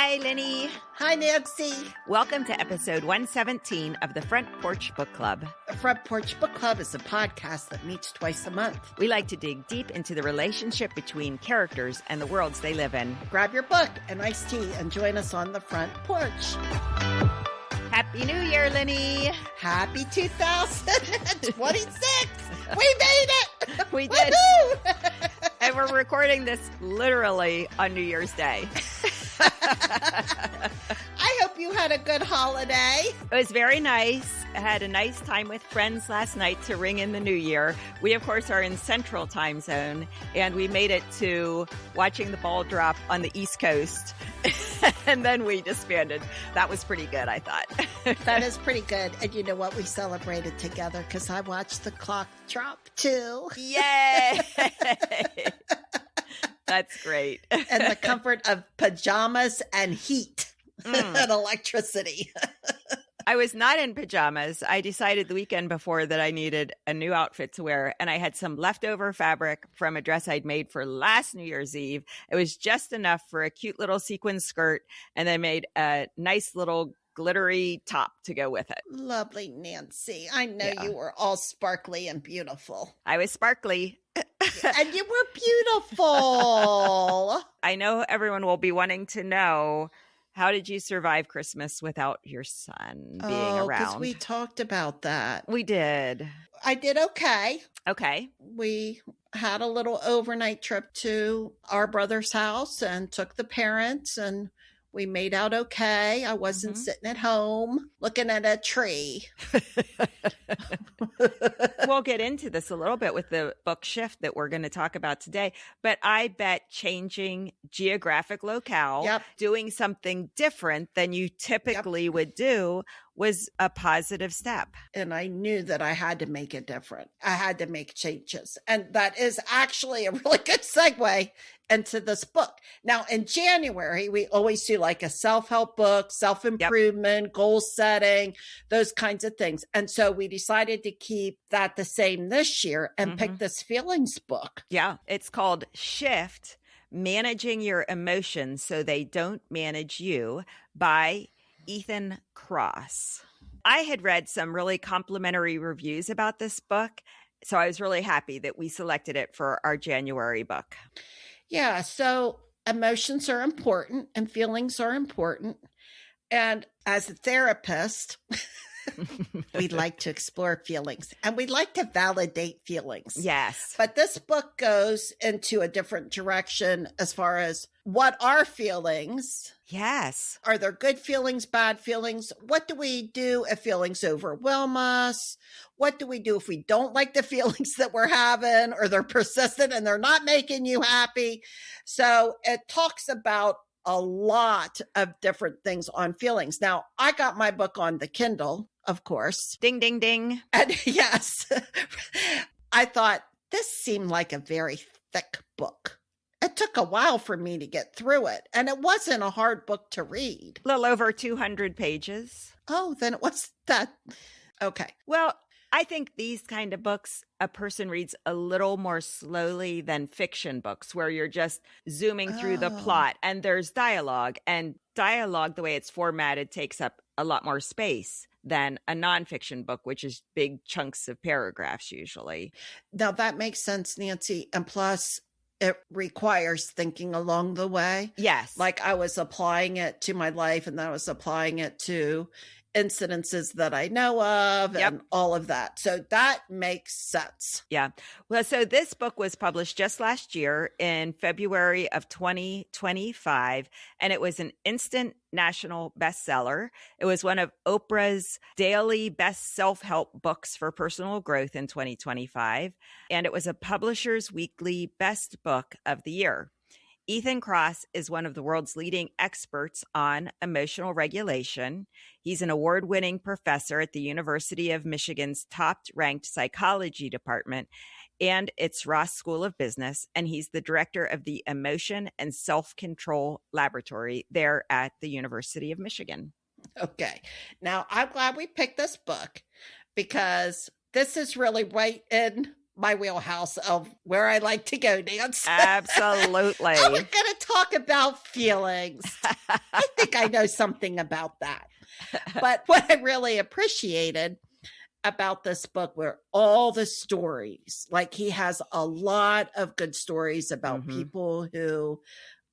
Hi, Lenny. Hi, Nancy. Welcome to episode 117 of the Front Porch Book Club. The Front Porch Book Club is a podcast that meets twice a month. We like to dig deep into the relationship between characters and the worlds they live in. Grab your book and iced tea and join us on the front porch. Happy New Year, Lenny. Happy 2026. We made it. We did. And we're recording this literally on New Year's Day. I hope you had a good holiday. It was very nice. I had a nice time with friends last night to ring in the new year. We, of course, are in Central Time Zone, and we made it to watching the ball drop on the East Coast. And then we disbanded. That was pretty good, I thought. That is pretty good. And you know what? We celebrated together because I watched the clock drop too. Yay! That's great. And the comfort of pajamas and heat and electricity. I was not in pajamas. I decided the weekend before that I needed a new outfit to wear, and I had some leftover fabric from a dress I'd made for last New Year's Eve. It was just enough for a cute little sequin skirt, and I made a nice little glittery top to go with it. Lovely, Nancy. I know you were all sparkly and beautiful. I was sparkly. And you were beautiful. I know everyone will be wanting to know, how did you survive Christmas without your son being around? Because we talked about that. We did. I did okay. Okay. We had a little overnight trip to our brother's house and took the parents, and we made out okay. I wasn't sitting at home looking at a tree. We'll get into this a little bit with the book shift that we're going to talk about today. But I bet changing geographic locale, doing something different than you typically would do, was a positive step. And I knew that I had to make it different. I had to make changes. And that is actually a really good segue into this book. Now, in January, we always do like a self-help book, self-improvement, goal setting, those kinds of things. And so we decided to keep that the same this year and pick this feelings book. Yeah, it's called Shift, Managing Your Emotions So They Don't Manage You by Ethan Kross. I had read some really complimentary reviews about this book, so I was really happy that we selected it for our January book. Yeah, so emotions are important and feelings are important. And as a therapist, we like to explore feelings and we like to validate feelings. Yes. But this book goes into a different direction as far as what are feelings? Yes. Are there good feelings, bad feelings? What do we do if feelings overwhelm us? What do we do if we don't like the feelings that we're having, or they're persistent and they're not making you happy? So it talks about a lot of different things on feelings. Now, I got my book on the Kindle, of course. Ding, ding, ding. And yes, I thought this seemed like a very thick book. It took a while for me to get through it, and it wasn't a hard book to read. A little over 200 pages. Oh, then it was that. Okay. Well, I think these kind of books, a person reads a little more slowly than fiction books, where you're just zooming through the plot and there's dialogue. And dialogue, the way it's formatted, takes up a lot more space than a nonfiction book, which is big chunks of paragraphs usually. Now, that makes sense, Nancy. And plus, it requires thinking along the way. Yes. Like I was applying it to my life, and then I was applying it to incidences that I know of and all of that. So that makes sense. Yeah. Well, so this book was published just last year in February of 2025, and it was an instant national bestseller. It was one of Oprah's daily best self-help books for personal growth in 2025, and it was a Publishers Weekly Best Book of the Year. Ethan Kross is one of the world's leading experts on emotional regulation. He's an award-winning professor at the University of Michigan's top-ranked psychology department and its Ross School of Business, and he's the director of the Emotion and Self-Control Laboratory there at the University of Michigan. Okay. Now, I'm glad we picked this book because this is really right in my wheelhouse of where I like to go, Nance. Absolutely. We're going to talk about feelings. I think I know something about that. But what I really appreciated about this book were all the stories. Like, he has a lot of good stories about people who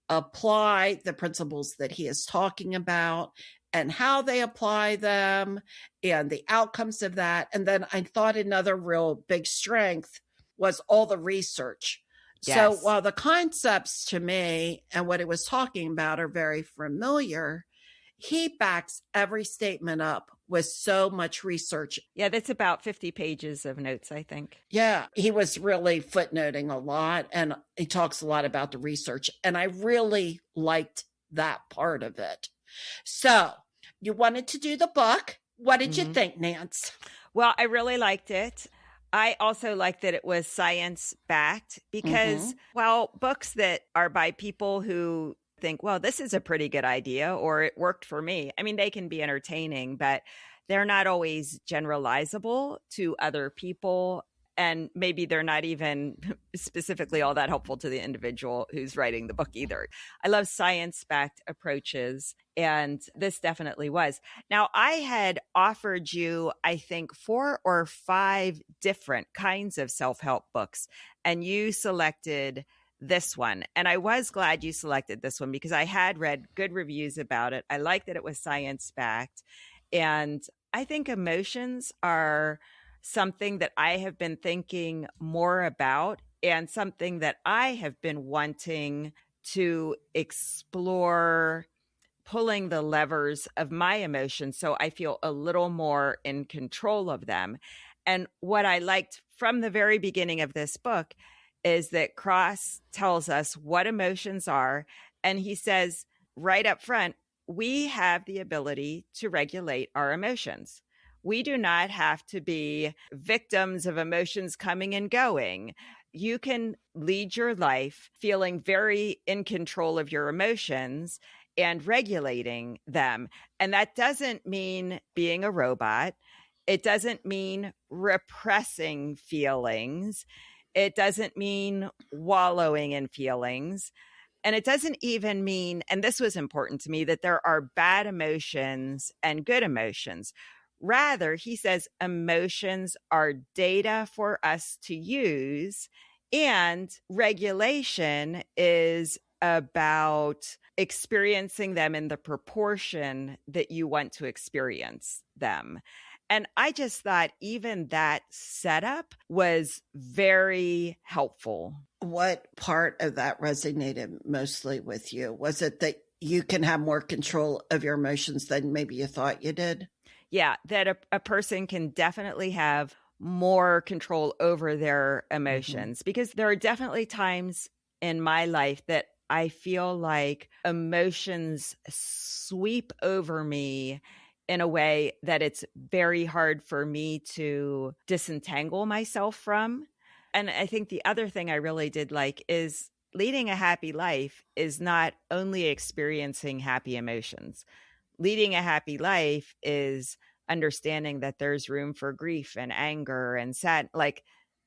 apply the principles that he is talking about and how they apply them and the outcomes of that. And then I thought another real big strength was all the research. Yes. So while the concepts to me and what it was talking about are very familiar, he backs every statement up with so much research. Yeah, that's about 50 pages of notes, I think. Yeah, he was really footnoting a lot, and he talks a lot about the research, and I really liked that part of it. So you wanted to do the book. What did you think, Nance? Well, I really liked it. I also like that it was science-backed because while books that are by people who think, well, this is a pretty good idea, or it worked for me. I mean, they can be entertaining, but they're not always generalizable to other people. And maybe they're not even specifically all that helpful to the individual who's writing the book either. I love science-backed approaches, and this definitely was. Now, I had offered you, I think, 4 or 5 different kinds of self-help books, and you selected this one. And I was glad you selected this one because I had read good reviews about it. I liked that it was science-backed. And I think emotions are something that I have been thinking more about and something that I have been wanting to explore, pulling the levers of my emotions so I feel a little more in control of them. And what I liked from the very beginning of this book is that Kross tells us what emotions are. And he says right up front, we have the ability to regulate our emotions. We do not have to be victims of emotions coming and going. You can lead your life feeling very in control of your emotions and regulating them. And that doesn't mean being a robot. It doesn't mean repressing feelings. It doesn't mean wallowing in feelings. And it doesn't even mean, and this was important to me, that there are bad emotions and good emotions. Rather, he says emotions are data for us to use, and regulation is about experiencing them in the proportion that you want to experience them. And I just thought even that setup was very helpful. What part of that resonated mostly with you? Was it that you can have more control of your emotions than maybe you thought you did? Yeah, that a person can definitely have more control over their emotions, because there are definitely times in my life that I feel like emotions sweep over me in a way that it's very hard for me to disentangle myself from. And I think the other thing I really did like is leading a happy life is not only experiencing happy emotions. Leading a happy life is understanding that there's room for grief and anger and sad. Like,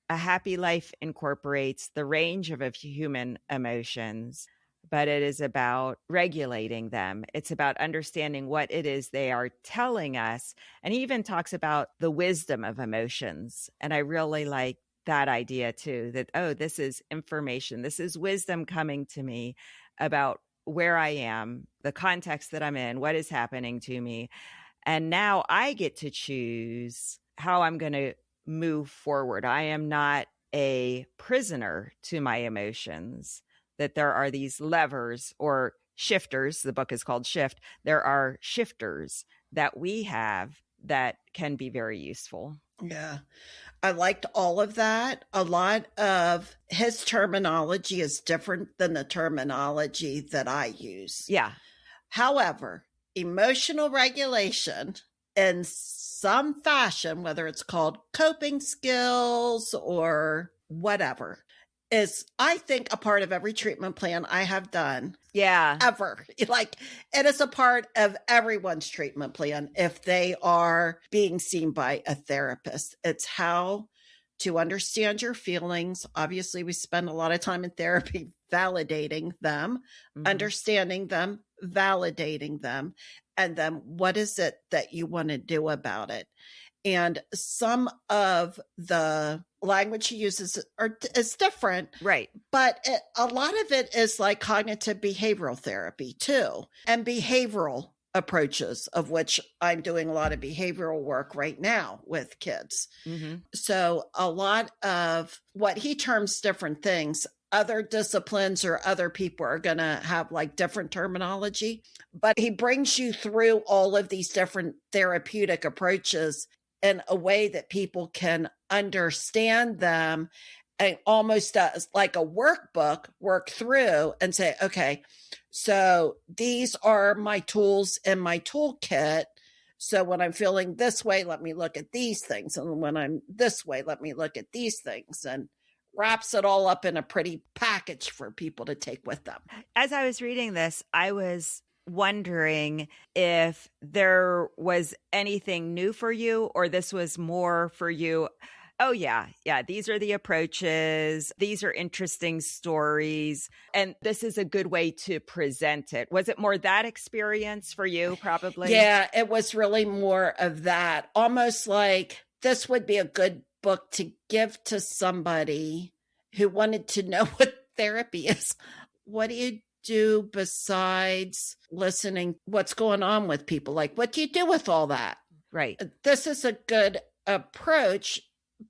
a happy life incorporates the range of human emotions, but it is about regulating them. It's about understanding what it is they are telling us. And he even talks about the wisdom of emotions. And I really like that idea too, that, oh, this is information. This is wisdom coming to me about where I am, the context that I'm in, what is happening to me. And now I get to choose how I'm going to move forward. I am not a prisoner to my emotions, that there are these levers or shifters. The book is called Shift. There are shifters that we have that can be very useful. Yeah. I liked all of that. A lot of his terminology is different than the terminology that I use. Yeah. However, emotional regulation in some fashion, whether it's called coping skills or whatever, is, I think, a part of every treatment plan I have done. Yeah. Ever. Like, it is a part of everyone's treatment plan if they are being seen by a therapist. It's how to understand your feelings. Obviously, we spend a lot of time in therapy validating them, understanding them, validating them, and then what is it that you want to do about it? And some of the language he uses is different. Right. But a lot of it is like cognitive behavioral therapy too, and behavioral approaches, of which I'm doing a lot of behavioral work right now with kids. So a lot of what he terms different things, other disciplines or other people are going to have like different terminology, but he brings you through all of these different therapeutic approaches in a way that people can understand them, and almost does like a workbook, work through and say, okay, so these are my tools in my toolkit. So when I'm feeling this way, let me look at these things. And when I'm this way, let me look at these things, and wraps it all up in a pretty package for people to take with them. As I was reading this, I was wondering if there was anything new for you, or this was more for you. Oh, yeah. These are the approaches. These are interesting stories. And this is a good way to present it. Was it more that experience for you, probably? Yeah, it was really more of that. Almost like this would be a good book to give to somebody who wanted to know what therapy is. What do you do besides listening? What's going on with people? Like, what do you do with all that? Right. This is a good approach,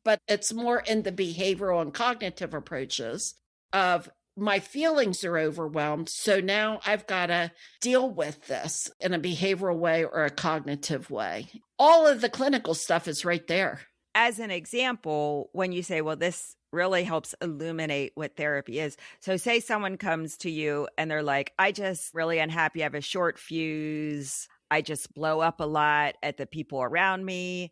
but it's more in the behavioral and cognitive approaches of my feelings are overwhelmed. So now I've got to deal with this in a behavioral way or a cognitive way. All of the clinical stuff is right there. As an example, when you say, well, this really helps illuminate what therapy is. So say someone comes to you and they're like, I just really unhappy. I have a short fuse. I just blow up a lot at the people around me.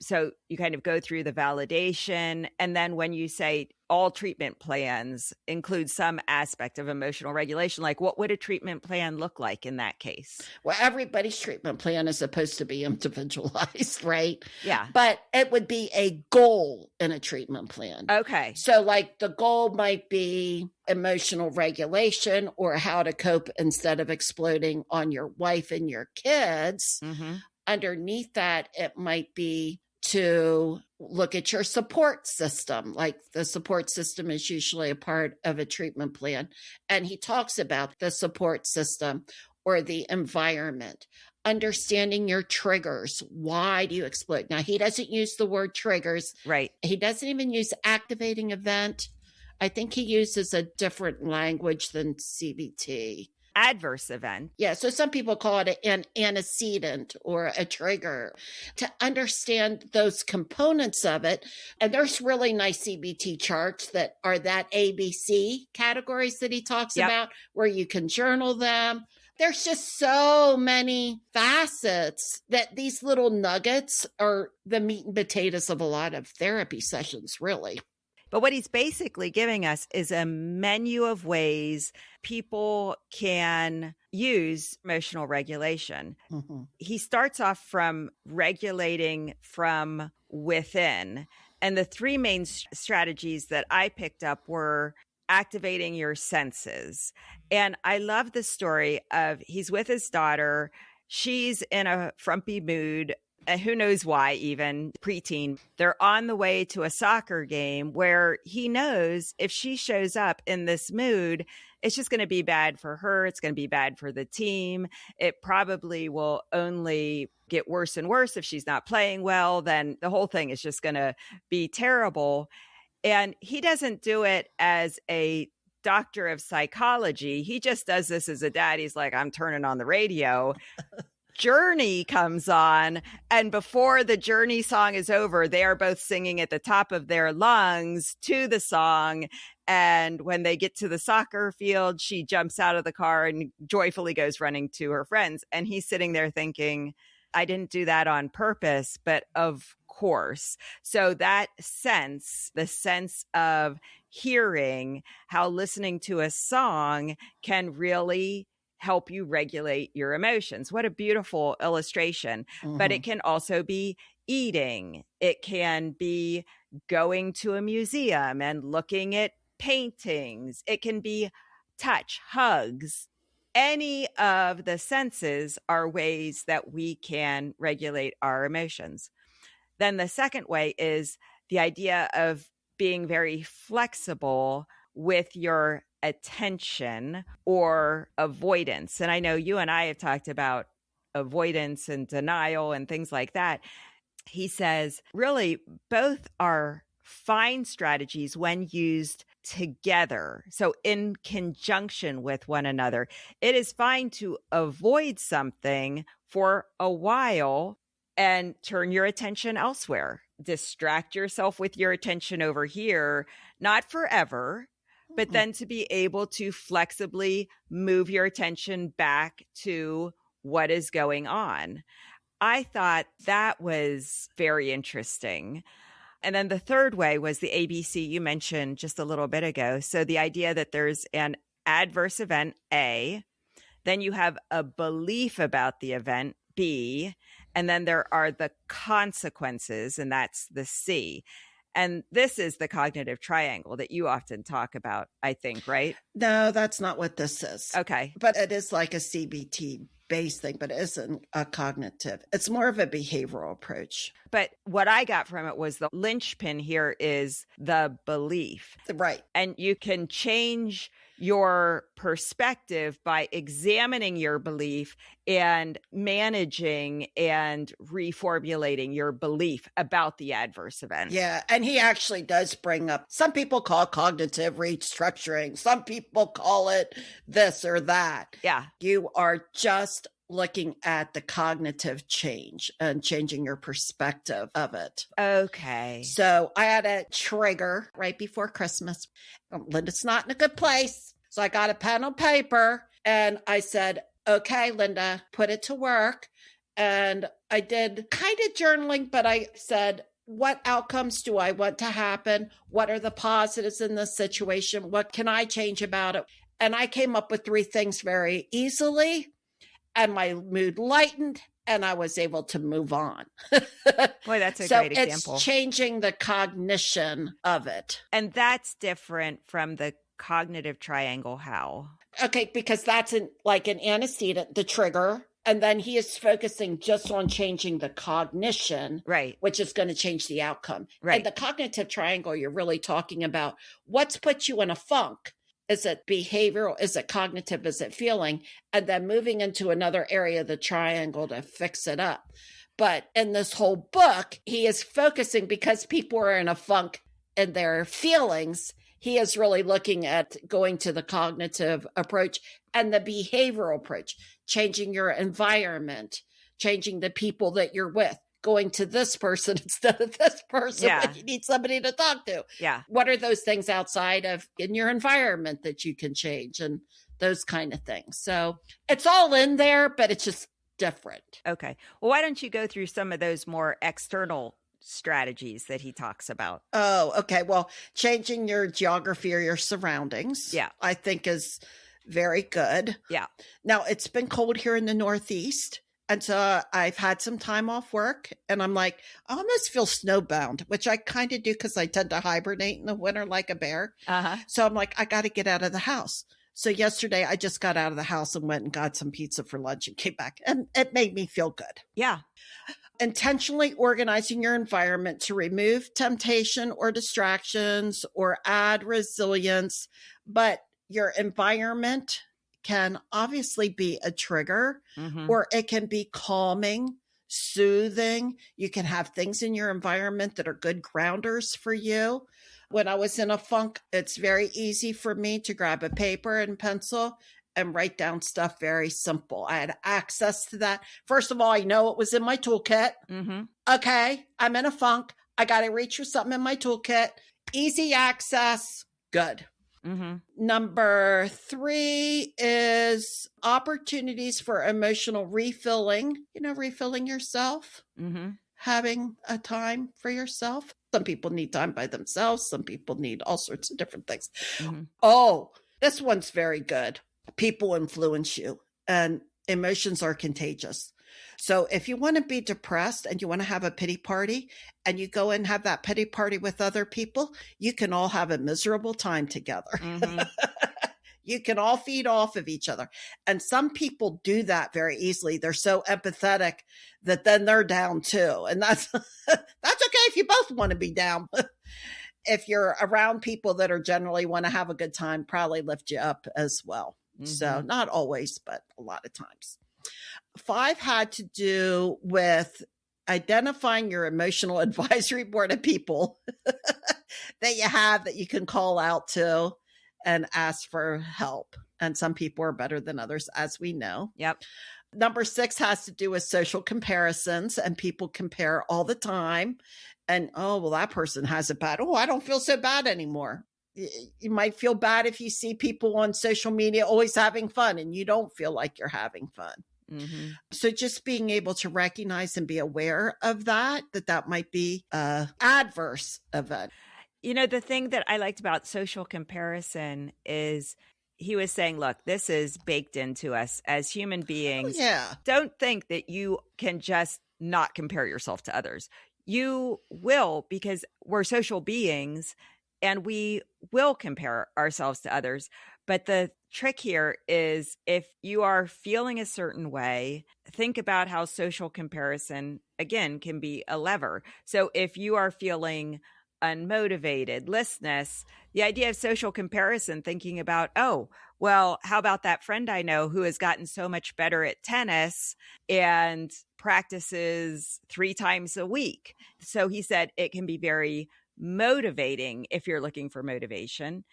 So you kind of go through the validation. And then when you say all treatment plans include some aspect of emotional regulation, like what would a treatment plan look like in that case? Well, everybody's treatment plan is supposed to be individualized, right? Yeah. But it would be a goal in a treatment plan. Okay. So like the goal might be emotional regulation, or how to cope instead of exploding on your wife and your kids. Underneath that, it might be to look at your support system. Like the support system is usually a part of a treatment plan. And he talks about the support system or the environment, understanding your triggers. Why do you explode? Now, he doesn't use the word triggers. Right. He doesn't even use activating event. I think he uses a different language than CBT. Adverse event. Yeah, so some people call it an antecedent or a trigger. To understand those components of it, and there's really nice CBT charts that are that ABC categories that he talks about, where you can journal them. There's just so many facets that these little nuggets are the meat and potatoes of a lot of therapy sessions, really. But what he's basically giving us is a menu of ways people can use emotional regulation. He starts off from regulating from within. And the three main strategies that I picked up were activating your senses. And I love the story of he's with his daughter. She's in a frumpy mood. Who knows why, even preteen. They're on the way to a soccer game where he knows if she shows up in this mood, it's just going to be bad for her. It's going to be bad for the team. It probably will only get worse and worse if she's not playing well. Then the whole thing is just going to be terrible. And he doesn't do it as a doctor of psychology. He just does this as a dad. He's like, I'm turning on the radio. Journey comes on, and before the Journey song is over, they are both singing at the top of their lungs to the song. And when they get to the soccer field, she jumps out of the car and joyfully goes running to her friends. And he's sitting there thinking, I didn't do that on purpose, but of course. So that sense, the sense of hearing, how listening to a song can really help you regulate your emotions. What a beautiful illustration. But it can also be eating. It can be going to a museum and looking at paintings. It can be touch, hugs. Any of the senses are ways that we can regulate our emotions. Then the second way is the idea of being very flexible with your attention or avoidance. And I know you and I have talked about avoidance and denial and things like that. He says, really, both are fine strategies when used together. So in conjunction with one another, it is fine to avoid something for a while and turn your attention elsewhere. Distract yourself with your attention over here, not forever, but then to be able to flexibly move your attention back to what is going on. I thought that was very interesting. And then the third way was the ABC you mentioned just a little bit ago. So the idea that there's an adverse event, A, then you have a belief about the event, B, and then there are the consequences, and that's the C. And this is the cognitive triangle that you often talk about, I think, right? No, that's not what this is. Okay. But it is like a CBT based thing, but it isn't a cognitive. It's more of a behavioral approach. But what I got from it was the linchpin here is the belief. Right. And you can change your perspective by examining your belief and managing and reformulating your belief about the adverse event. Yeah. And he actually does bring up, some people call it cognitive restructuring. Some people call it this or that. Yeah. You are just looking at the cognitive change and changing your perspective of it. Okay. So I had a trigger right before Christmas. Linda's not in a good place. So I got a pen and paper and I said, okay, Linda, put it to work. And I did kind of journaling, but I said, what outcomes do I want to happen? What are the positives in this situation? What can I change about it? And I came up with 3 things very easily. And my mood lightened and I was able to move on. Boy, that's a great example. So it's changing the cognition of it. And that's different from the cognitive triangle. How? Okay, because that's like an antecedent, the trigger. And then he is focusing just on changing the cognition, right, which is going to change the outcome. Right. And the cognitive triangle, you're really talking about what's put you in a funk. Is it behavioral? Is it cognitive? Is it feeling? And then moving into another area of the triangle to fix it up. But in this whole book, he is focusing because people are in a funk in their feelings. He is really looking at going to the cognitive approach and the behavioral approach, changing your environment, changing the people that you're with. Going to this person instead of this person when you need somebody to talk to. Yeah. What are those things outside of in your environment that you can change and those kind of things? So it's all in there, but it's just different. Okay. Well, why don't you go through some of those more external strategies that he talks about? Oh, okay. Well, changing your geography or your surroundings, I think is very good. Yeah. Now, it's been cold here in the Northeast. And so I've had some time off work and I'm like, I almost feel snowbound, which I kind of do because I tend to hibernate in the winter like a bear. So I'm like, I got to get out of the house. So yesterday I just got out of the house and went and got some pizza for lunch and came back and it made me feel good. Yeah. Intentionally organizing your environment to remove temptation or distractions or add resilience, but your environment can obviously be a trigger or it can be calming, soothing. You can have things in your environment that are good grounders for you. When I was in a funk, it's very easy for me to grab a paper and pencil and write down stuff very simple. I had access to that. First of all, I know it was in my toolkit. Okay, I'm in a funk. I got to reach for something in my toolkit. Easy access. Good. Number 3 is opportunities for emotional refilling, refilling yourself, having a time for yourself. Some people need time by themselves. Some people need all sorts of different things. Oh, this one's very good. People influence you and emotions are contagious. So if you want to be depressed and you want to have a pity party and you go and have that pity party with other people, you can all have a miserable time together. Mm-hmm. You can all feed off of each other. And some people do that very easily. They're so empathetic that then they're down too. And that's okay if you both want to be down. If you're around people that are generally want to have a good time, probably lift you up as well. Mm-hmm. So not always, but a lot of times. 5 had to do with identifying your emotional advisory board of people that you have that you can call out to and ask for help. And some people are better than others, as we know. Yep. Number 6 has to do with social comparisons, and people compare all the time. And, oh, well, that person has it bad. Oh, I don't feel so bad anymore. You might feel bad if you see people on social media always having fun and you don't feel like you're having fun. Mm-hmm. So just being able to recognize and be aware of that might be an adverse event. You know, the thing that I liked about social comparison is he was saying, look, this is baked into us as human beings. Oh, yeah. Don't think that you can just not compare yourself to others. You will, because we're social beings and we will compare ourselves to others. But the trick here is if you are feeling a certain way, think about how social comparison, again, can be a lever. So if you are feeling unmotivated, listless, the idea of social comparison, thinking about, oh, well, how about that friend I know who has gotten so much better at tennis and practices 3 times a week? So he said it can be very motivating if you're looking for motivation.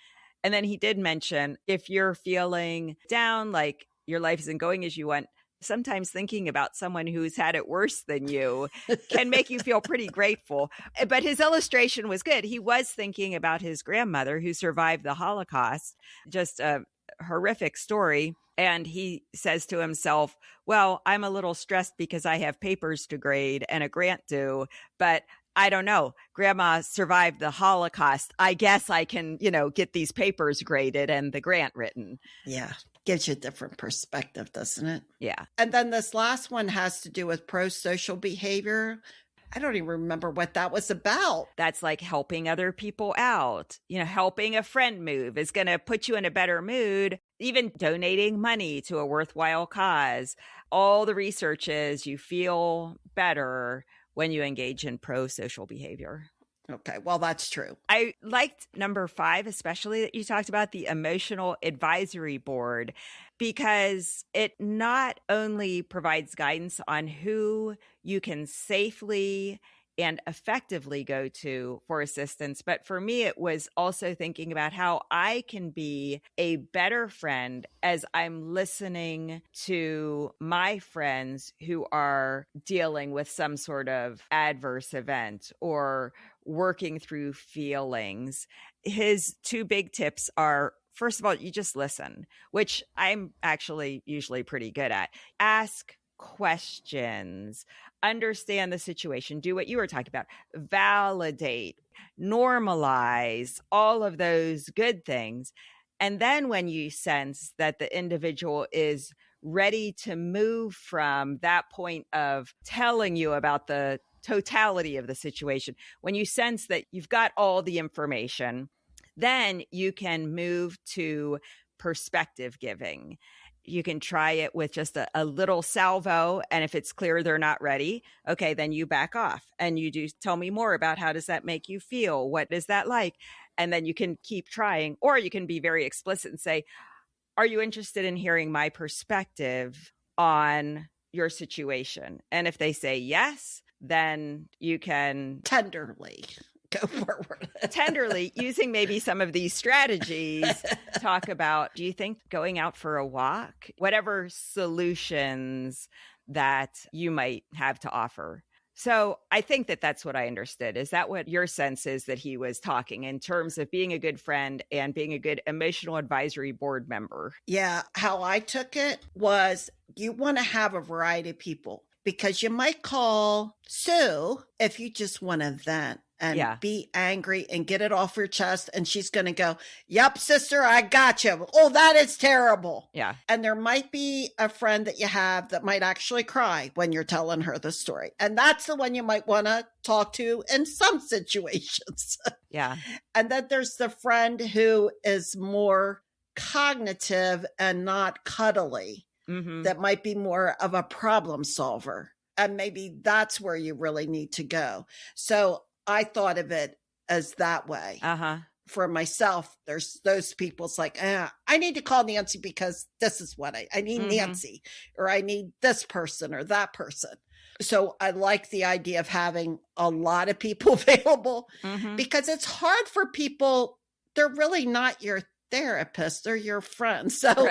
And then he did mention if you're feeling down, like your life isn't going as you want, sometimes thinking about someone who's had it worse than you can make you feel pretty grateful. But his illustration was good. He was thinking about his grandmother who survived the Holocaust, just a horrific story. And he says to himself, well, I'm a little stressed because I have papers to grade and a grant due, but I don't know. Grandma survived the Holocaust. I guess I can, get these papers graded and the grant written. Yeah. Gives you a different perspective, doesn't it? Yeah. And then this last one has to do with pro-social behavior. I don't even remember what that was about. That's like helping other people out. Helping a friend move is going to put you in a better mood. Even donating money to a worthwhile cause. All the research is you feel better when you engage in pro-social behavior. Okay, well, that's true. I liked number 5, especially that you talked about the emotional advisory board, because it not only provides guidance on who you can safely and effectively go to for assistance, but for me, it was also thinking about how I can be a better friend as I'm listening to my friends who are dealing with some sort of adverse event or working through feelings. His 2 big tips are, first of all, you just listen, which I'm actually usually pretty good at. Ask questions, understand the situation, do what you were talking about, validate, normalize, all of those good things. And then when you sense that the individual is ready to move from that point of telling you about the totality of the situation, when you sense that you've got all the information, then you can move to perspective giving. You can try it with just a little salvo. And if it's clear they're not ready, okay, then you back off and you do tell me more about how does that make you feel? What is that like? And then you can keep trying, or you can be very explicit and say, are you interested in hearing my perspective on your situation? And if they say yes, then you can tenderly go forward. Tenderly, using maybe some of these strategies, talk about, do you think going out for a walk, whatever solutions that you might have to offer. So I think that that's what I understood. Is that what your sense is that he was talking in terms of being a good friend and being a good emotional advisory board member? Yeah. How I took it was you want to have a variety of people, because you might call Sue if you just want to vent. and Yeah. be angry and get it off your chest. And she's going to go, yep, sister, I got you. Oh, that is terrible. Yeah. And there might be a friend that you have that might actually cry when you're telling her the story. And that's the one you might want to talk to in some situations. Yeah. And then there's the friend who is more cognitive and not cuddly, that might be more of a problem solver. And maybe that's where you really need to go. So I thought of it as that way. For myself, there's those people, it's like, I need to call Nancy because this is what I need Nancy, or I need this person or that person. So I like the idea of having a lot of people available because it's hard for people. They're really not your therapist, they're your friends. So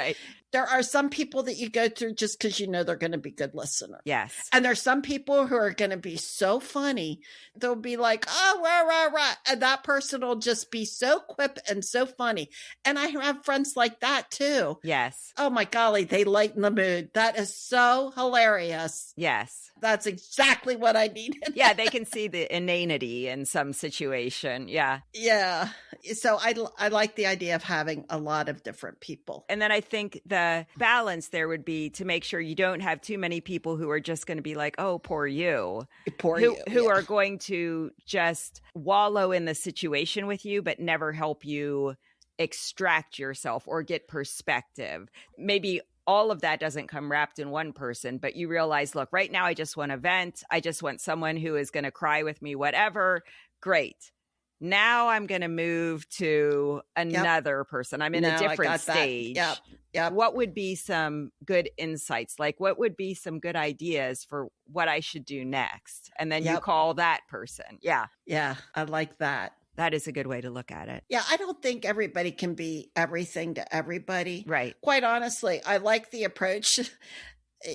there are some people that you go through just because you know they're going to be good listeners. Yes. And there's some people who are going to be so funny. They'll be like, oh, rah, rah, rah. And that person will just be so quip and so funny. And I have friends like that too. Yes. Oh my golly, they lighten the mood. That is so hilarious. Yes. That's exactly what I needed. Yeah, they can see the inanity in some situation. Yeah. Yeah. So I like the idea of having a lot of different people. And then I think the balance there would be to make sure you don't have too many people who are just going to be like, oh, poor you. Who are going to just wallow in the situation with you, but never help you extract yourself or get perspective. Maybe all of that doesn't come wrapped in one person, but you realize, look, right now I just want to vent. I just want someone who is going to cry with me, whatever. Great. Now I'm going to move to another person. I'm in a different stage. Yep. What would be some good insights? Like, what would be some good ideas for what I should do next? And then you call that person. Yeah. Yeah. I like that. That is a good way to look at it. Yeah, I don't think everybody can be everything to everybody. Right. Quite honestly, I like the approach.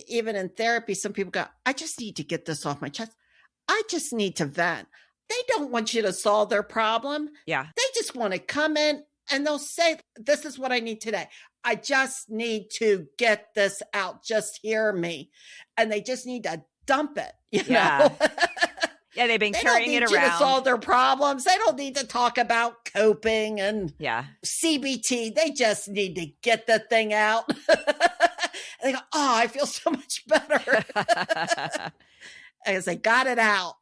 Even in therapy, some people go, I just need to get this off my chest. I just need to vent. They don't want you to solve their problem. Yeah. They just want to come in and they'll say, this is what I need today. I just need to get this out. Just hear me. And they just need to dump it, you know? Yeah, they've been carrying it around. They don't need you to solve their problems. They don't need to talk about coping and CBT. They just need to get the thing out. They go, oh, I feel so much better. As they got it out.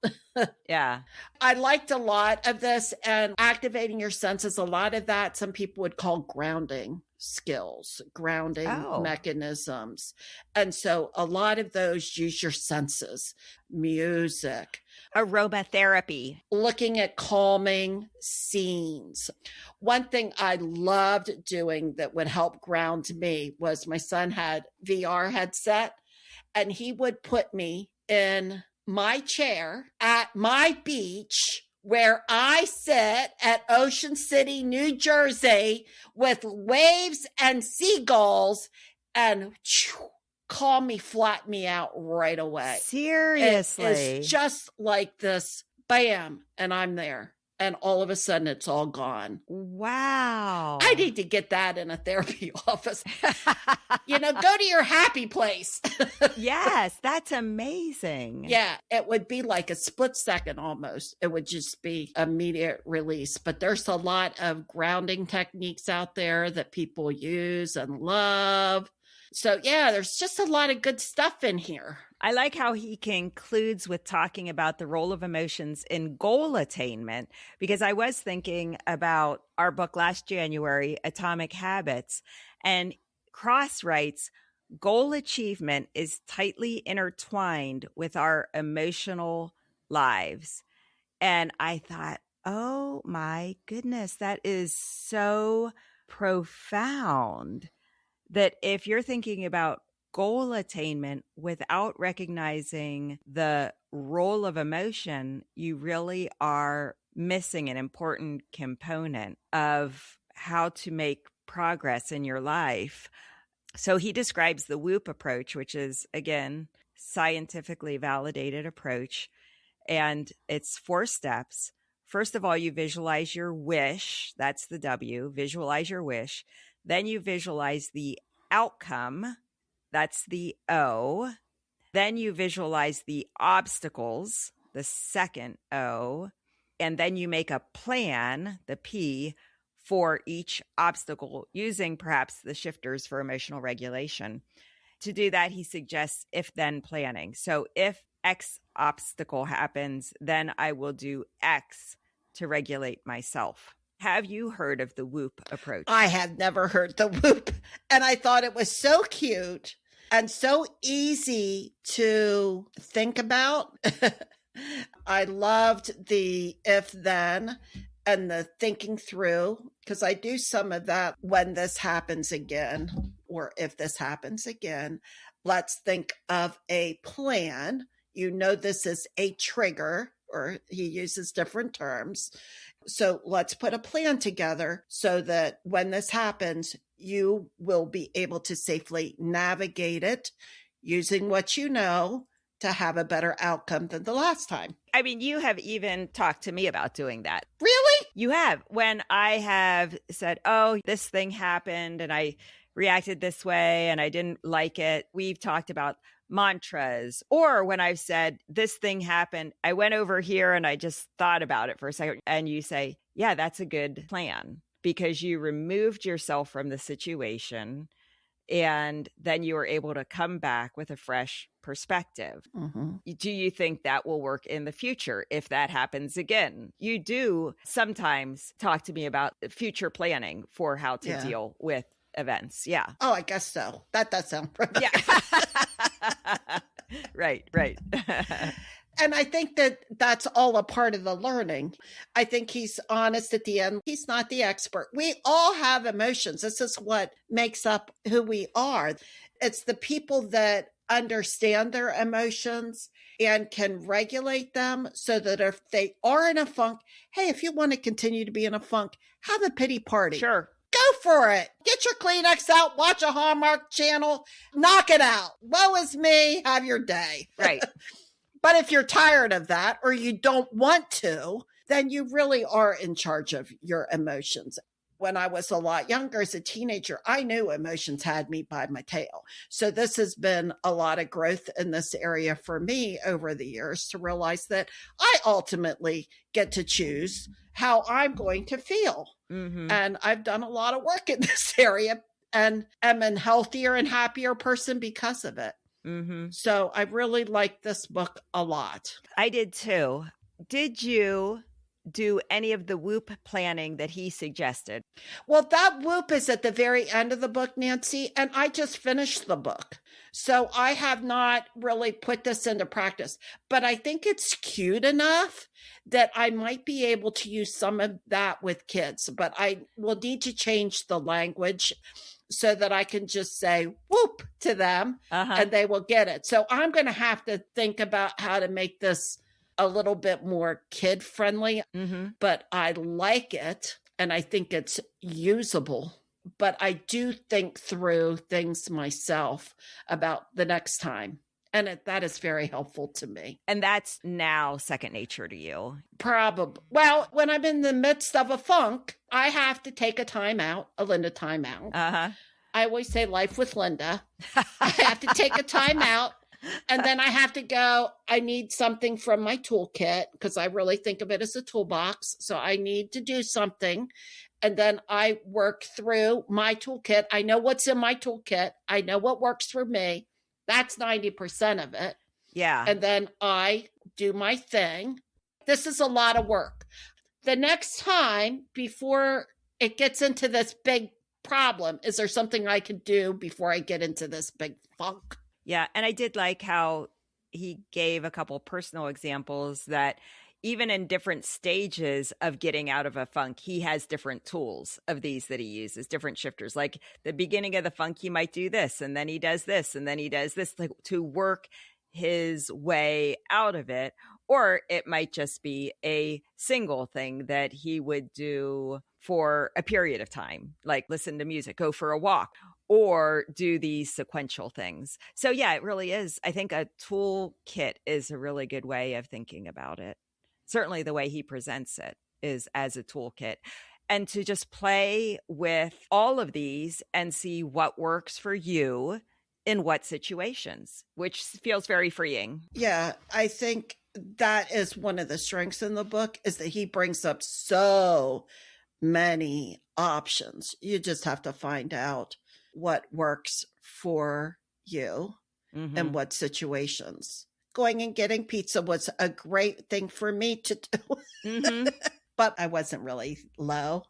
Yeah. I liked a lot of this, and activating your senses. A lot of that some people would call grounding skills, grounding mechanisms. And so a lot of those use your senses, music, aromatherapy, looking at calming scenes. One thing I loved doing that would help ground me was my son had VR headset, and he would put me in my chair at my beach where I sit at Ocean City, New Jersey, with waves and seagulls, and calm me, flat me out right away. Seriously. It's just like this, bam, and I'm there. And all of a sudden, it's all gone. Wow. I need to get that in a therapy office. Go to your happy place. Yes, that's amazing. Yeah, it would be like a split second almost. It would just be immediate release. But there's a lot of grounding techniques out there that people use and love. So, yeah, there's just a lot of good stuff in here. I like how he concludes with talking about the role of emotions in goal attainment, because I was thinking about our book last January, Atomic Habits, and Kross writes, goal achievement is tightly intertwined with our emotional lives. And I thought, oh my goodness, that is so profound. That if you're thinking about goal attainment without recognizing the role of emotion, you really are missing an important component of how to make progress in your life. So he describes the WHOOP approach, which is, again, scientifically validated approach. And it's 4 steps. First of all, you visualize your wish. That's the W. Visualize your wish. Then you visualize the outcome. That's the O. Then you visualize the obstacles, the second O. And then you make a plan, the P, for each obstacle using perhaps the shifters for emotional regulation. To do that, he suggests if-then planning. So if X obstacle happens, then I will do X to regulate myself. Have you heard of the WHOOP approach? I have never heard the WHOOP, and I thought it was so cute and so easy to think about. I loved the if-then and the thinking through, because I do some of that when this happens again, or if this happens again. Let's think of a plan. You know, this is a trigger, or he uses different terms. So let's put a plan together so that when this happens, you will be able to safely navigate it using what you know to have a better outcome than the last time. I mean, you have even talked to me about doing that. Really? You have. When I have said, oh, this thing happened and I reacted this way and I didn't like it, we've talked about mantras. Or when I've said, this thing happened, I went over here and I just thought about it for a second. And you say, yeah, that's a good plan, because you removed yourself from the situation. And then you were able to come back with a fresh perspective. Mm-hmm. Do you think that will work in the future if that happens again? You do sometimes talk to me about future planning for how to deal with events. Yeah. Oh, I guess so. That does sound familiar. Yeah. Right. And I think that that's all a part of the learning. I think he's honest at the end. He's not the expert. We all have emotions. This is what makes up who we are. It's the people that understand their emotions and can regulate them so that if they are in a funk, hey, if you want to continue to be in a funk, have a pity party. Sure. Go for it. Get your Kleenex out, watch a Hallmark channel, knock it out. Woe is me, have your day. Right. But if you're tired of that or you don't want to, then you really are in charge of your emotions. When I was a lot younger as a teenager, I knew emotions had me by my tail. So this has been a lot of growth in this area for me over the years to realize that I ultimately get to choose how I'm going to feel. Mm-hmm. And I've done a lot of work in this area and am a healthier and happier person because of it. Mm-hmm. So I really like this book a lot. I did too. Did you do any of the WHOOP planning that he suggested? Well, that WHOOP is at the very end of the book, Nancy, and I just finished the book. So I have not really put this into practice, but I think it's cute enough that I might be able to use some of that with kids, but I will need to change the language so that I can just say whoop to them and they will get it. So I'm going to have to think about how to make this a little bit more kid friendly, but I like it and I think it's usable. But I do think through things myself about the next time. And that is very helpful to me. And that's now second nature to you. Probably. Well, when I'm in the midst of a funk, I have to take a time out, a Linda time out. I always say life with Linda. I have to take a time out. And then I have to go, I need something from my toolkit because I really think of it as a toolbox. So I need to do something. And then I work through my toolkit. I know what's in my toolkit. I know what works for me. That's 90% of it. Yeah. And then I do my thing. This is a lot of work. The next time, before it gets into this big problem, is there something I can do before I get into this big funk? Yeah. And I did like how he gave a couple personal examples that even in different stages of getting out of a funk, he has different tools of these that he uses, different shifters. Like the beginning of the funk, he might do this, and then he does this, and then he does this, like to work his way out of it. Or it might just be a single thing that he would do for a period of time, like listen to music, go for a walk, or do these sequential things. So yeah, it really is. I think a toolkit is a really good way of thinking about it. Certainly the way he presents it is as a toolkit. And to just play with all of these and see what works for you in what situations, which feels very freeing. Yeah, I think that is one of the strengths in the book, is that he brings up so many options. You just have to find out what works for you and what situations. Going and getting pizza was a great thing for me to do. But I wasn't really low,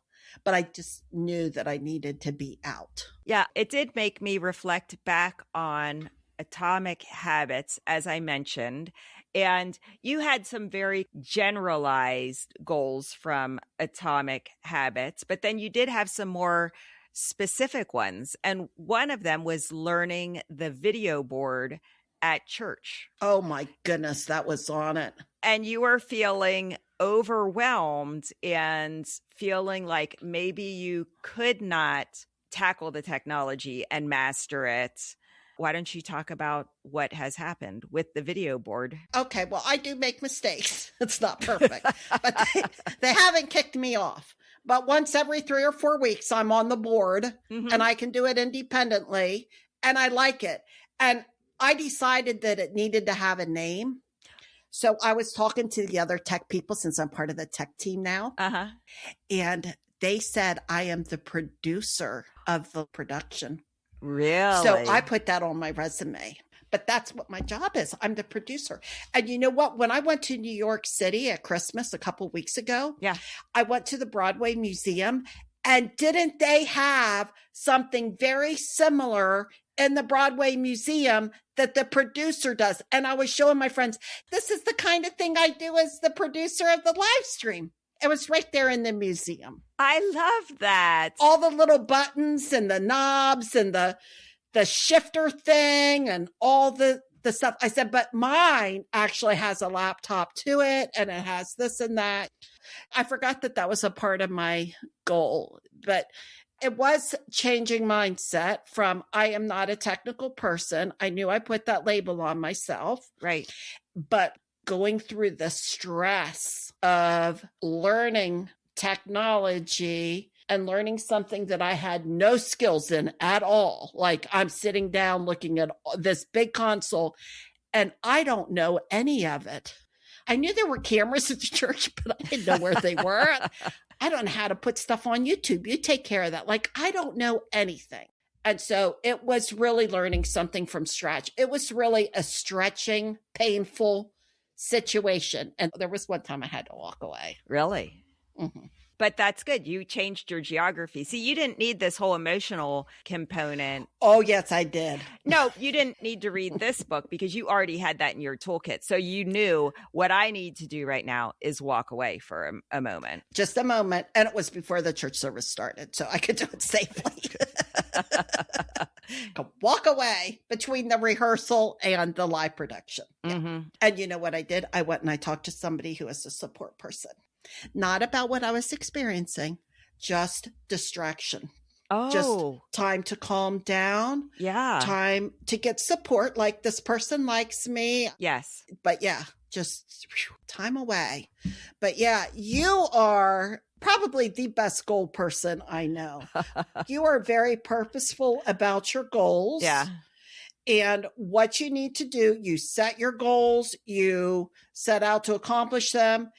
but I just knew that I needed to be out. Yeah, it did make me reflect back on Atomic Habits, as I mentioned. And you had some very generalized goals from Atomic Habits, but then you did have some more specific ones. And one of them was learning the video board at church. Oh my goodness, that was on it. And you were feeling overwhelmed and feeling like maybe you could not tackle the technology and master it. Why don't you talk about what has happened with the video board? Okay, well, I do make mistakes. It's not perfect, but they haven't kicked me off. But once every 3 or 4 weeks, I'm on the board and I can do it independently. And I like it. And I decided that it needed to have a name. So I was talking to the other tech people, since I'm part of the tech team now. And they said I am the producer of the production. Really? So I put that on my resume. But that's what my job is. I'm the producer. And you know what? When I went to New York City at Christmas a couple of weeks ago, I went to the Broadway Museum, and didn't they have something very similar in the Broadway Museum that the producer does? And I was showing my friends, this is the kind of thing I do as the producer of the live stream. It was right there in the museum. I love that. All the little buttons and the knobs and the shifter thing and all the stuff. I said, but mine actually has a laptop to it, and it has this and that. I forgot that was a part of my goal, but it was changing mindset from I am not a technical person. I knew I put that label on myself. Right. But going through the stress of learning technology and learning something that I had no skills in at all. Like, I'm sitting down looking at this big console and I don't know any of it. I knew there were cameras at the church, but I didn't know where they were. I don't know how to put stuff on YouTube. You take care of that. Like, I don't know anything. And so it was really learning something from scratch. It was really a stretching, painful situation. And there was one time I had to walk away. Really? But that's good. You changed your geography. See, you didn't need this whole emotional component. Oh, yes, I did. No, you didn't need to read this book because you already had that in your toolkit. So you knew what I need to do right now is walk away for a moment. Just a moment. And it was before the church service started, so I could do it safely. Walk away between the rehearsal and the live production. And you know what I did? I went and I talked to somebody who is a support person. Not about what I was experiencing, just distraction. Just time to calm down. Yeah. Time to get support. Like, this person likes me. Yes. But yeah, just time away. But yeah, you are probably the best goal person I know. You are very purposeful about your goals. Yeah. And what you need to do, you set your goals, you set out to accomplish them.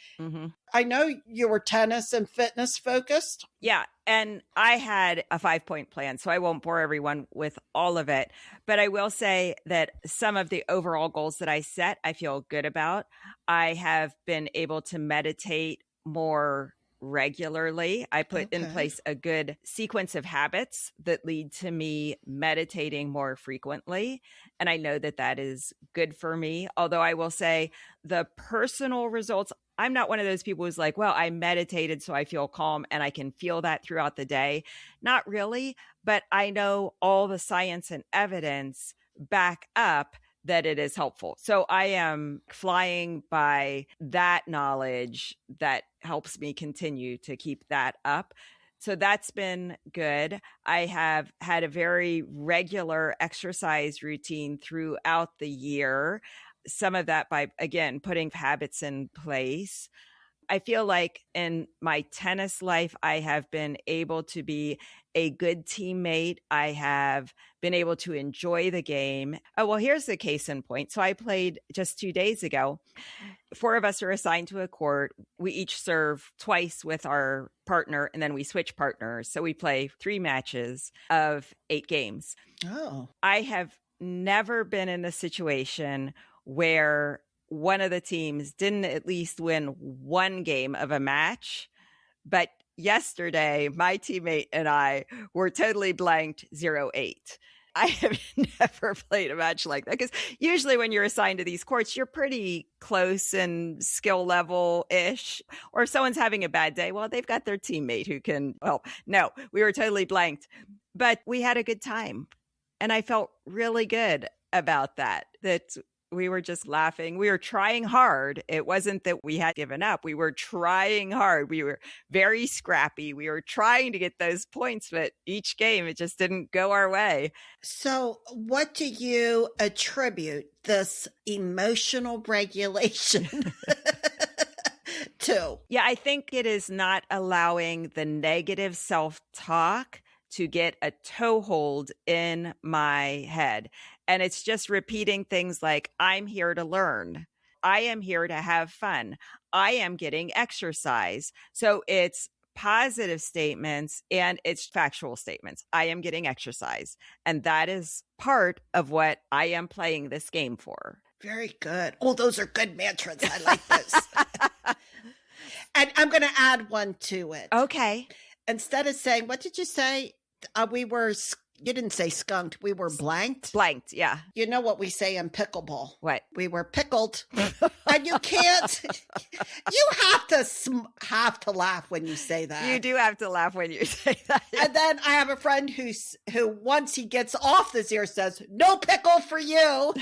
I know you were tennis and fitness focused. Yeah. And I had a 5-point plan, so I won't bore everyone with all of it. But I will say that some of the overall goals that I set, I feel good about. I have been able to meditate more regularly. I put in place a good sequence of habits that lead to me meditating more frequently. And I know that that is good for me. Although I will say the personal results, I'm not one of those people who's like, well, I meditated so I feel calm and I can feel that throughout the day. Not really, but I know all the science and evidence back up that it is helpful. So I am flying by that knowledge that helps me continue to keep that up. So that's been good. I have had a very regular exercise routine throughout the year. Some of that by, again, putting habits in place. I feel like in my tennis life, I have been able to be a good teammate. I have been able to enjoy the game. Oh, well, here's the case in point. So I played just 2 days ago. 4 of us are assigned to a court. We each serve twice with our partner, and then we switch partners. So we play 3 matches of 8 games. Oh. I have never been in a situation where one of the teams didn't at least win one game of a match. But yesterday, my teammate and I were totally blanked 0-8. I have never played a match like that, because usually when you're assigned to these courts, you're pretty close in skill level-ish. Or if someone's having a bad day, well, they've got their teammate who can, well, no, we were totally blanked. But we had a good time. And I felt really good about that we were just laughing. We were trying hard. It wasn't that we had given up. We were trying hard. We were very scrappy. We were trying to get those points, but each game, it just didn't go our way. So what do you attribute this emotional regulation to? Yeah, I think it is not allowing the negative self-talk to get a toehold in my head. And it's just repeating things like, I'm here to learn. I am here to have fun. I am getting exercise. So it's positive statements and it's factual statements. I am getting exercise. And that is part of what I am playing this game for. Very good. Oh, those are good mantras. I like those. And I'm going to add one to it. Okay. Instead of saying, what did you say? You didn't say skunked. We were blanked. Blanked, yeah. You know what we say in pickleball? What? We were pickled. And you can't. You have to laugh when you say that. You do have to laugh when you say that. And then I have a friend who once he gets off the zero says, "No pickle for you."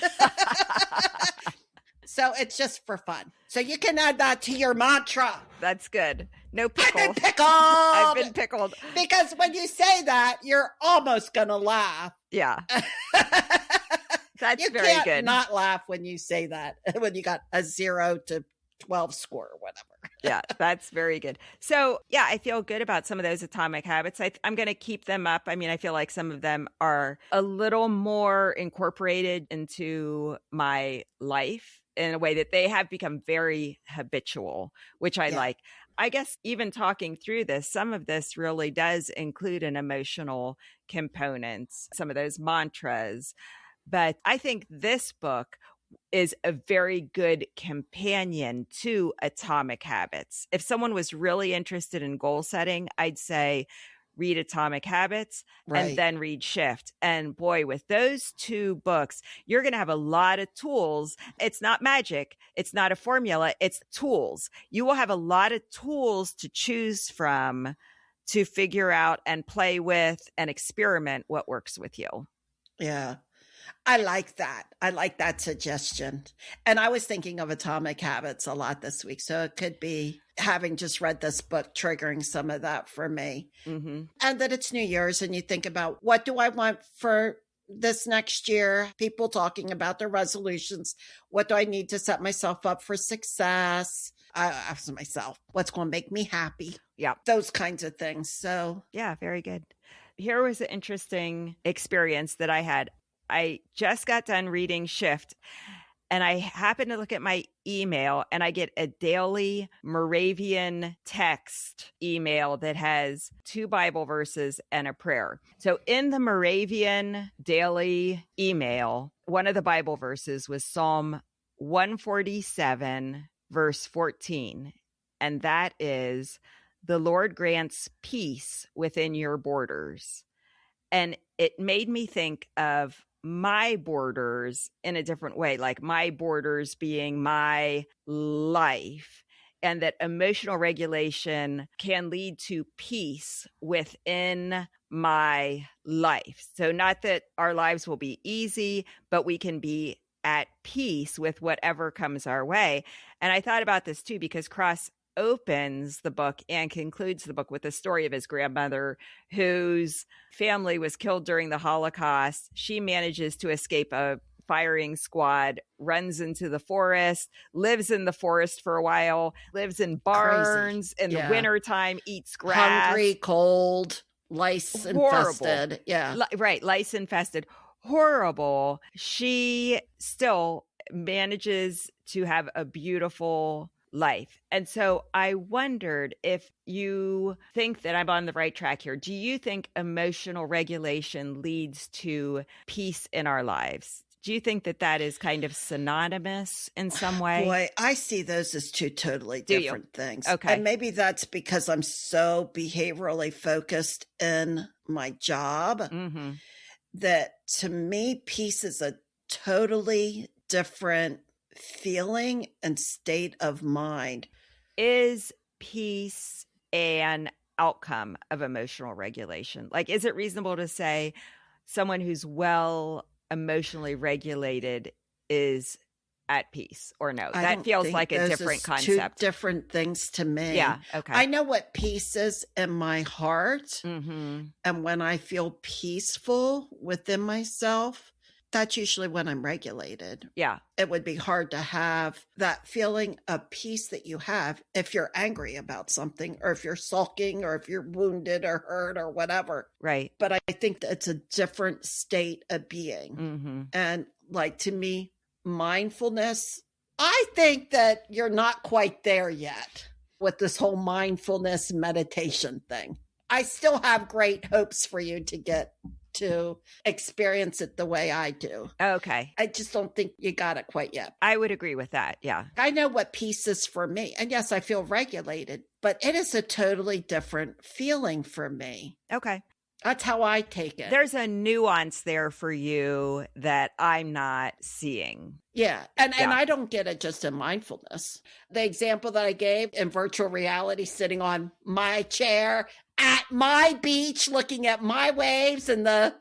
So it's just for fun. So you can add that to your mantra. That's good. No pickle. I've been pickled. I've been pickled. Because when you say that, you're almost going to laugh. Yeah. That's you very can't good. Not laugh when you say that, when you got a 0-12 score or whatever. Yeah, that's very good. So yeah, I feel good about some of those atomic habits. I'm going to keep them up. I mean, I feel like some of them are a little more incorporated into my life in a way that they have become very habitual, which I like. I guess even talking through this, some of this really does include an emotional component, some of those mantras. But I think this book is a very good companion to Atomic Habits. If someone was really interested in goal setting, I'd say read Atomic Habits and then read Shift. And boy, with those 2 books, you're going to have a lot of tools. It's not magic. It's not a formula. It's tools. You will have a lot of tools to choose from to figure out and play with and experiment what works with you. Yeah. I like that. I like that suggestion. And I was thinking of Atomic Habits a lot this week. So it could be having just read this book, triggering some of that for me. Mm-hmm. And that it's New Year's and you think about, what do I want for this next year? People talking about their resolutions. What do I need to set myself up for success? I ask myself, what's going to make me happy? Yeah. Those kinds of things. So yeah, very good. Here was an interesting experience that I had. I just got done reading Shift and I happened to look at my email and I get a daily Moravian text email that has 2 Bible verses and a prayer. So in the Moravian daily email, one of the Bible verses was Psalm 147, verse 14. And that is, "The Lord grants peace within your borders." And it made me think of my borders in a different way, like my borders being my life, and that emotional regulation can lead to peace within my life. So not that our lives will be easy, but we can be at peace with whatever comes our way. And I thought about this too, because Kross opens the book and concludes the book with the story of his grandmother, whose family was killed during the Holocaust. She manages to escape a firing squad, runs into the forest, lives in the forest for a while, lives in barns in the wintertime, eats grass. Hungry, cold, lice infested. Yeah. Right. Lice infested. Horrible. She still manages to have a beautiful life. And so I wondered if you think that I'm on the right track here. Do you think emotional regulation leads to peace in our lives? Do you think that that is kind of synonymous in some way? Boy, I see those as two totally different things. Okay. And maybe that's because I'm so behaviorally focused in my job that to me, peace is a totally different feeling and state of mind. Is peace an outcome of emotional regulation? Like, is it reasonable to say someone who's well emotionally regulated is at peace, or no? That feels like a different concept. Two different things to me. Yeah. Okay. I know what peace is in my heart. And when I feel peaceful within myself, that's usually when I'm regulated. Yeah. It would be hard to have that feeling of peace that you have if you're angry about something, or if you're sulking, or if you're wounded or hurt or whatever. Right. But I think that it's a different state of being. And like, to me, mindfulness, I think that you're not quite there yet with this whole mindfulness meditation thing. I still have great hopes for you to get to experience it the way I do. Okay. I just don't think you got it quite yet. I would agree with that. Yeah. I know what peace is for me. And yes, I feel regulated, but it is a totally different feeling for me. Okay. That's how I take it. There's a nuance there for you that I'm not seeing. Yeah. And I don't get it just in mindfulness. The example that I gave in virtual reality, sitting on my chair at my beach, looking at my waves and the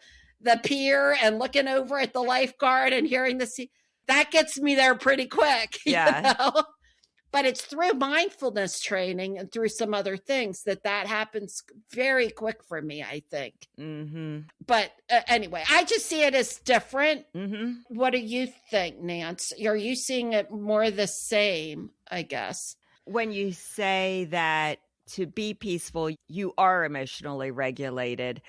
pier, and looking over at the lifeguard and hearing the sea, that gets me there pretty quick. Yeah. You know? But it's through mindfulness training and through some other things that happens very quick for me, I think. But anyway, I just see it as different. What do you think, Nance? Are you seeing it more the same, I guess? When you say that to be peaceful, you are emotionally regulated,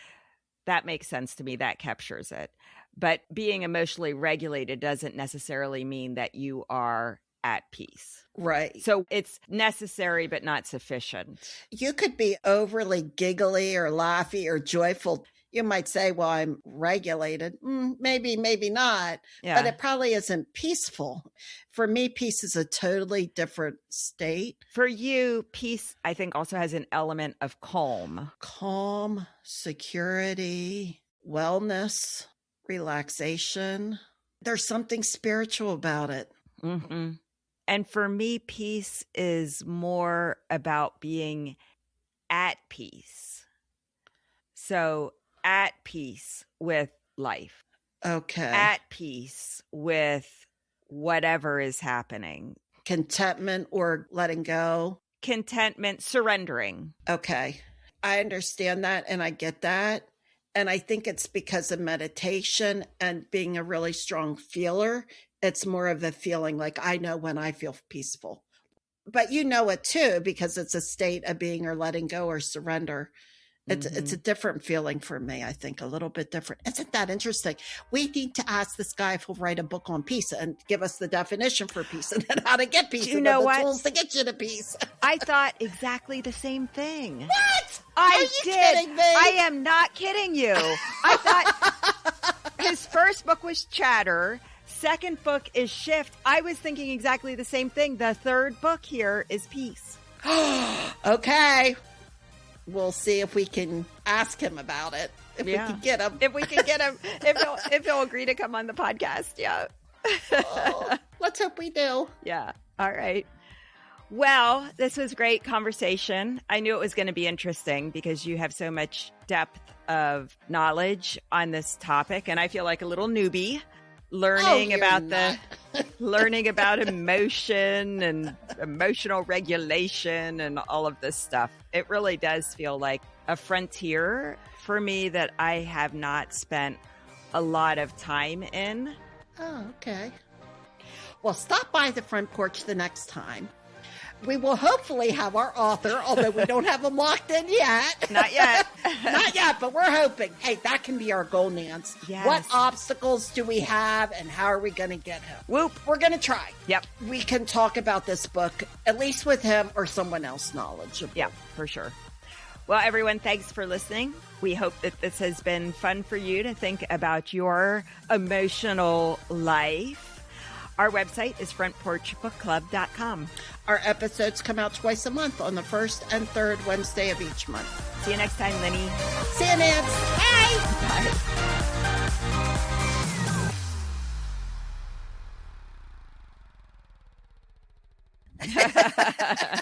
that makes sense to me. That captures it. But being emotionally regulated doesn't necessarily mean that you are at peace. Right. So it's necessary, but not sufficient. You could be overly giggly or laughy or joyful. You might say, well, I'm regulated. Maybe, maybe not. Yeah. But it probably isn't peaceful. For me, peace is a totally different state. For you, peace, I think, also has an element of calm. Calm, security, wellness, relaxation. There's something spiritual about it. And for me, peace is more about being at peace. So at peace with life. Okay. At peace with whatever is happening. Contentment or letting go. Contentment, surrendering. Okay. I understand that and I get that. And I think it's because of meditation and being a really strong feeler. It's more of a feeling like I know when I feel peaceful. But you know it too, because it's a state of being or letting go or surrender. It's a different feeling for me, I think, a little bit different. Isn't that interesting? We need to ask this guy if he'll write a book on peace and give us the definition for peace and then how to get peace. You know what? The tools to get you to peace. I thought exactly the same thing. What? Are you kidding me? I am not kidding you. I thought his first book was Chatter. Second book is Shift. I was thinking exactly the same thing. The third book here is Peace. Okay. We'll see if we can ask him about it. If we can get him. If we can get him. If he'll agree to come on the podcast. Yeah. Let's hope we do. Yeah. All right. Well, this was great conversation. I knew it was going to be interesting because you have so much depth of knowledge on this topic. And I feel like a little newbie learning learning about emotion and emotional regulation and all of this stuff. It really does feel like a frontier for me that I have not spent a lot of time in. Oh, okay. Well, stop by the front porch the next time. We will hopefully have our author, although we don't have him locked in yet. Not yet. Not yet, but we're hoping. Hey, that can be our goal, Nance. Yes. What obstacles do we have and how are we going to get him? Whoop. We're going to try. Yep. We can talk about this book, at least with him or someone else knowledgeable. Yeah, for sure. Well, everyone, thanks for listening. We hope that this has been fun for you to think about your emotional life. Our website is frontporchbookclub.com. Our episodes come out twice a month on the first and third Wednesday of each month. See you next time, Lenny. See you, Nance. Bye. Bye.